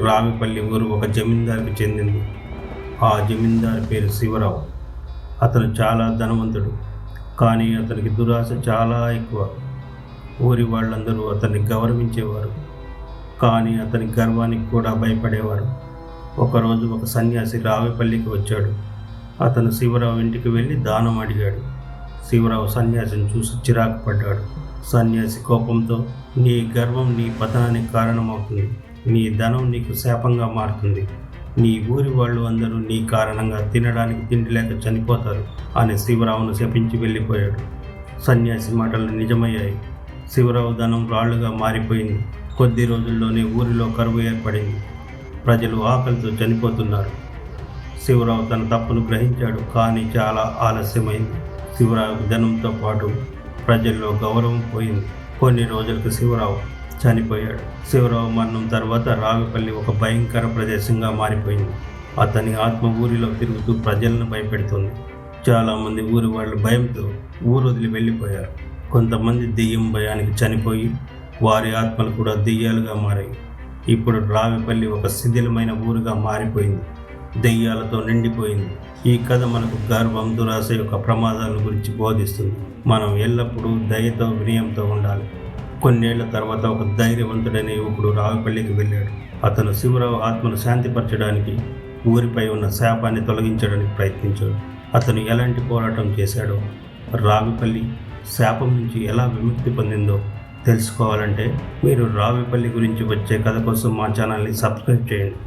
రావిపల్లి ఊరు ఒక జమీందారుకి చెందింది. ఆ జమీందారు పేరు శివరావు. అతను చాలా ధనవంతుడు, కానీ అతనికి దురాశ చాలా ఎక్కువ. ఊరి వాళ్ళందరూ అతన్ని గౌరవించేవారు, కానీ అతని గర్వానికి కూడా భయపడేవారు. ఒకరోజు ఒక సన్యాసి రావిపల్లికి వచ్చాడు. అతను శివరావు ఇంటికి వెళ్ళి దానం అడిగాడు. శివరావు సన్యాసిని చూసి చిరాకు పడ్డాడు. సన్యాసి కోపంతో, నీ గర్వం నీ పతనానికి కారణమవుతుంది. నీ ధనం నీకు శాపంగా మారుతుంది. నీ ఊరి వాళ్ళు అందరూ నీ కారణంగా తినడానికి తిండి లేక చనిపోతారు అని శివరావును శపించి వెళ్ళిపోయాడు. సన్యాసి మాటలు నిజమయ్యాయి. శివరావు ధనం రాళ్లుగా మారిపోయింది. కొద్ది రోజుల్లోనే ఊరిలో కరువు ఏర్పడింది. ప్రజలు ఆకలితో చనిపోతున్నారు. శివరావు తన తప్పును గ్రహించాడు, కానీ చాలా ఆలస్యమైంది. శివరావుకు ధనంతో పాటు ప్రజల్లో గౌరవం పోయింది. కొన్ని రోజులకు శివరావు చనిపోయాడు. శివరావు మరణం తర్వాత రావిపల్లి ఒక భయంకర ప్రదేశంగా మారిపోయింది. అతని ఆత్మ ఊరిలో తిరుగుతూ ప్రజలను భయపెడుతుంది. చాలామంది ఊరి వాళ్ళు భయంతో ఊరు వదిలి వెళ్ళిపోయారు. కొంతమంది దెయ్యం భయానికి చనిపోయి వారి ఆత్మలు కూడా దెయ్యాలుగా మారాయి. ఇప్పుడు రావిపల్లి ఒక శిథిలమైన ఊరుగా మారిపోయింది, దెయ్యాలతో నిండిపోయింది. ఈ కథ మనకు గర్వం, దురాశ యొక్క ప్రమాదాల గురించి బోధిస్తుంది. మనం ఎల్లప్పుడూ దయతో, వినయంతో ఉండాలి. కొన్నేళ్ల తర్వాత ఒక ధైర్యవంతుడైన యువకుడు రావిపల్లికి వెళ్ళాడు. అతను శివరావు ఆత్మను శాంతిపరచడానికి, ఊరిపై ఉన్న శాపాన్ని తొలగించడానికి ప్రయత్నించాడు. అతను ఎలాంటి పోరాటం చేశాడో, రావిపల్లి శాపం నుంచి ఎలా విముక్తి పొందిందో తెలుసుకోవాలంటే మీరు రావిపల్లి గురించి వచ్చే కథ కోసం మా ఛానల్ని సబ్స్క్రైబ్ చేయండి.